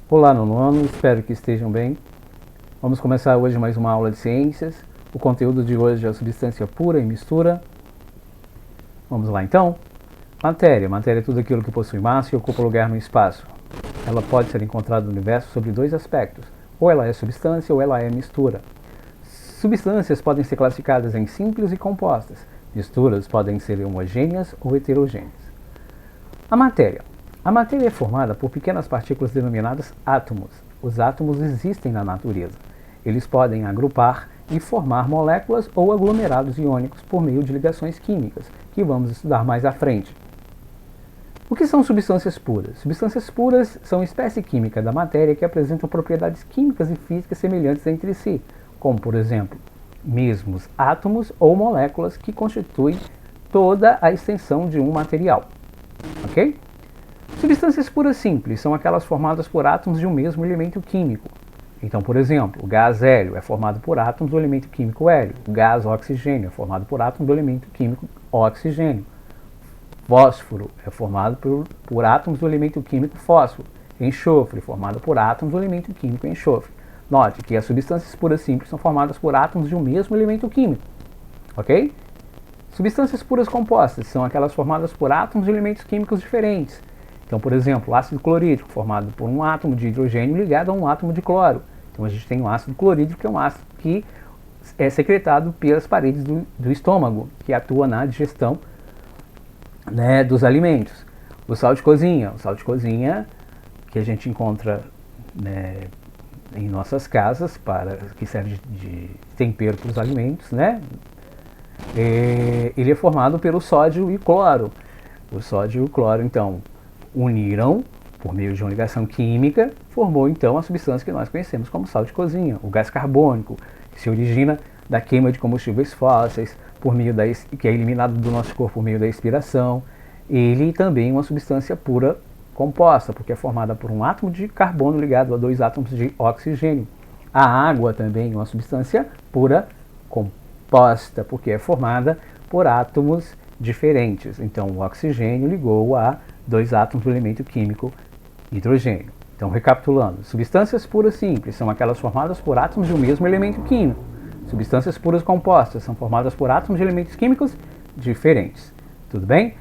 Olá, nono ano, espero que estejam bem. Vamos começar hoje mais uma aula de ciências. O conteúdo de hoje é a substância pura e mistura. Vamos lá então. Matéria. Matéria é tudo aquilo que possui massa e ocupa lugar no espaço. Ela pode ser encontrada no universo sob dois aspectos. Ou ela é substância ou ela é mistura. Substâncias podem ser classificadas em simples e compostas. Misturas podem ser homogêneas ou heterogêneas. A matéria. A matéria é formada por pequenas partículas denominadas átomos. Os átomos existem na natureza. Eles podem agrupar e formar moléculas ou aglomerados iônicos por meio de ligações químicas, que vamos estudar mais à frente. O que são substâncias puras? Substâncias puras são espécie química da matéria que apresentam propriedades químicas e físicas semelhantes entre si, como, por exemplo, mesmos átomos ou moléculas que constituem toda a extensão de um material. Ok? Substâncias puras simples são aquelas formadas por átomos de um mesmo elemento químico. Então, por exemplo, o gás hélio é formado por átomos do elemento químico hélio. O gás oxigênio é formado por átomos do elemento químico oxigênio. Fósforo é formado por átomos do elemento químico fósforo. Enxofre, formado por átomos do elemento químico enxofre. Note que as substâncias puras simples são formadas por átomos de um mesmo elemento químico. Ok? Substâncias puras compostas são aquelas formadas por átomos de elementos químicos diferentes. Então, por exemplo, o ácido clorídrico, formado por um átomo de hidrogênio ligado a um átomo de cloro. Então, a gente tem o ácido clorídrico, que é um ácido que é secretado pelas paredes do estômago, que atua na digestão, né, dos alimentos. O sal de cozinha que a gente encontra, né, em nossas casas, que serve de tempero para os alimentos, né? Ele é formado pelo sódio e cloro. O sódio e o cloro, então, uniram por meio de uma ligação química, formou então a substância que nós conhecemos como sal de cozinha. O gás carbônico, que se origina da queima de combustíveis fósseis, que é eliminado do nosso corpo por meio da expiração. Ele também é uma substância pura composta, porque é formada por um átomo de carbono ligado a dois átomos de oxigênio. A água também é uma substância pura composta, porque é formada por átomos diferentes. Então, o oxigênio ligou a dois átomos do elemento químico hidrogênio. Então, recapitulando, substâncias puras simples são aquelas formadas por átomos de um mesmo elemento químico. Substâncias puras compostas são formadas por átomos de elementos químicos diferentes. Tudo bem?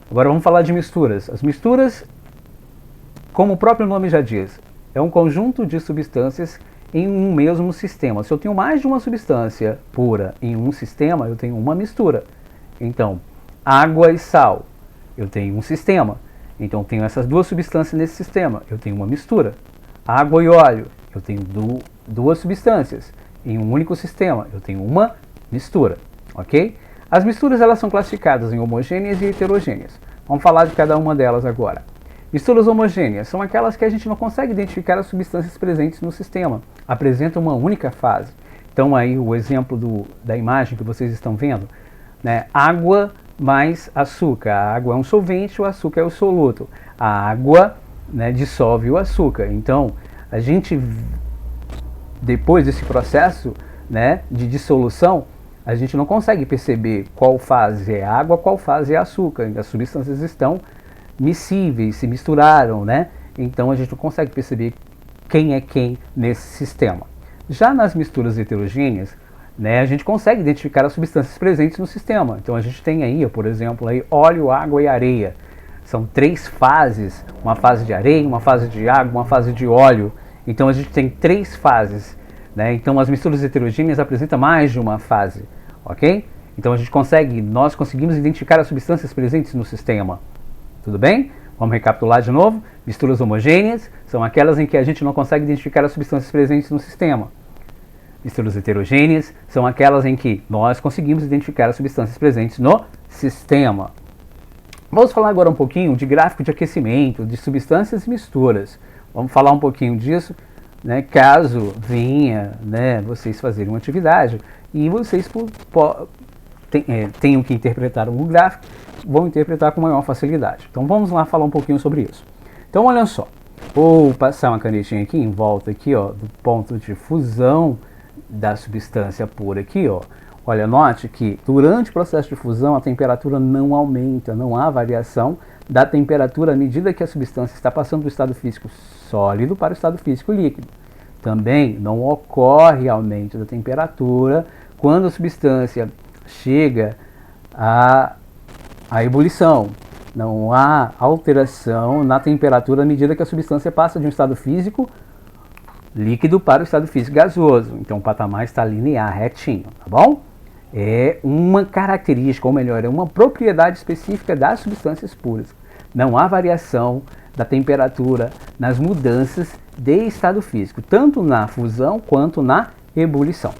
Agora vamos falar de misturas. As misturas, como o próprio nome já diz, é um conjunto de substâncias em um mesmo sistema. Se eu tenho mais de uma substância pura em um sistema, eu tenho uma mistura. Então, água e sal, eu tenho um sistema. Então, tenho essas duas substâncias nesse sistema, eu tenho uma mistura. Água e óleo, eu tenho duas substâncias em um único sistema, eu tenho uma mistura. Ok? As misturas elas são classificadas em homogêneas e heterogêneas. Vamos falar de cada uma delas agora. Misturas homogêneas são aquelas que a gente não consegue identificar as substâncias presentes no sistema. Apresentam uma única fase. Então aí o exemplo da imagem que vocês estão vendo, né? Água mais açúcar. A água é um solvente, o açúcar é o soluto. A água, né, dissolve o açúcar. Então a gente, depois desse processo, né, de dissolução, a gente não consegue perceber qual fase é água, qual fase é açúcar. As substâncias estão miscíveis, se misturaram, né? Então a gente não consegue perceber quem é quem nesse sistema. Já nas misturas heterogêneas, né, a gente consegue identificar as substâncias presentes no sistema. Então a gente tem aí, por exemplo, aí, óleo, água e areia. São três fases, uma fase de areia, uma fase de água, uma fase de óleo. Então a gente tem três fases, né? Então as misturas heterogêneas apresentam mais de uma fase, ok? Então nós conseguimos identificar as substâncias presentes no sistema. Tudo bem? Vamos recapitular de novo. Misturas homogêneas são aquelas em que a gente não consegue identificar as substâncias presentes no sistema. Misturas heterogêneas são aquelas em que nós conseguimos identificar as substâncias presentes no sistema. Vamos falar agora um pouquinho de gráfico de aquecimento, de substâncias e misturas. Vamos falar um pouquinho disso, né, caso venha, né, vocês fazerem uma atividade e vocês tenham que interpretar um gráfico, vão interpretar com maior facilidade. Então vamos lá falar um pouquinho sobre isso. Então olha só, vou passar uma canetinha aqui em volta aqui, ó, do ponto de fusão da substância pura aqui, ó. Olha, note que durante o processo de fusão a temperatura não aumenta, não há variação da temperatura à medida que a substância está passando do estado físico sólido para o estado físico líquido. Também não ocorre aumento da temperatura quando a substância chega à ebulição. Não há alteração na temperatura à medida que a substância passa de um estado físico líquido para o estado físico gasoso. Então o patamar está linear, retinho, tá bom? É uma característica, ou melhor, é uma propriedade específica das substâncias puras. Não há variação da temperatura nas mudanças de estado físico, tanto na fusão quanto na ebulição.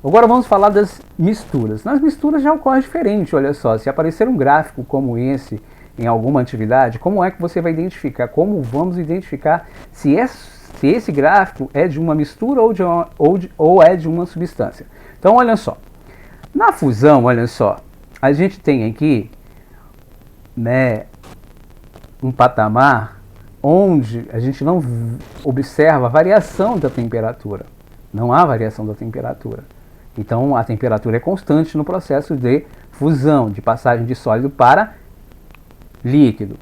Agora vamos falar das misturas. Nas misturas já ocorre diferente, olha só, se aparecer um gráfico como esse em alguma atividade, como é que você vai identificar? Como vamos identificar se esse gráfico é de uma mistura ou é de uma substância? Então, olha só. Na fusão, olha só, a gente tem aqui, né, um patamar onde a gente não observa a variação da temperatura. Não há variação da temperatura. Então, a temperatura é constante no processo de fusão, de passagem de sólido para líquido.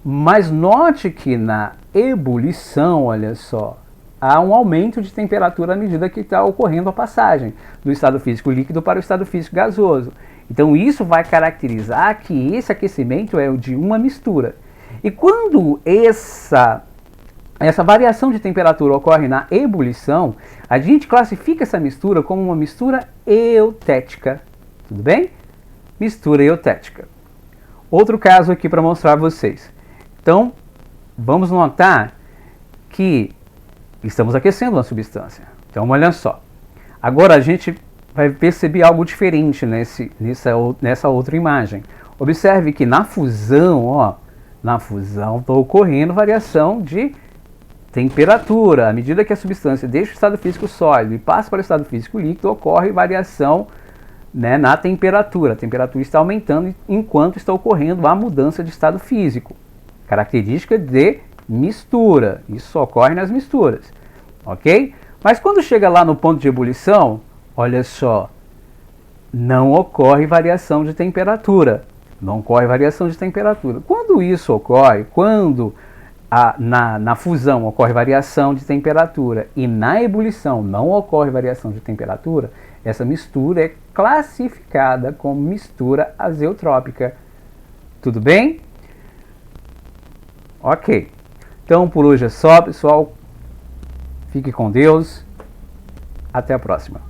Mas note que na ebulição, olha só, há um aumento de temperatura à medida que está ocorrendo a passagem do estado físico líquido para o estado físico gasoso. Então isso vai caracterizar que esse aquecimento é o de uma mistura. E quando essa variação de temperatura ocorre na ebulição, a gente classifica essa mistura como uma mistura eutética. Tudo bem? Mistura eutética. Outro caso aqui para mostrar a vocês. Então, vamos notar que estamos aquecendo uma substância. Então, olha só. Agora a gente vai perceber algo diferente nessa outra imagem. Observe que na fusão, está ocorrendo variação de temperatura. À medida que a substância deixa o estado físico sólido e passa para o estado físico líquido, ocorre variação, né, na temperatura. A temperatura está aumentando enquanto está ocorrendo a mudança de estado físico. Característica de mistura. Isso ocorre nas misturas. Ok? Mas quando chega lá no ponto de ebulição, olha só, não ocorre variação de temperatura. Não ocorre variação de temperatura. Quando isso ocorre, quando na fusão ocorre variação de temperatura e na ebulição não ocorre variação de temperatura, essa mistura é classificada como mistura azeotrópica. Tudo bem? Ok. Então por hoje é só, pessoal. Fique com Deus. Até a próxima.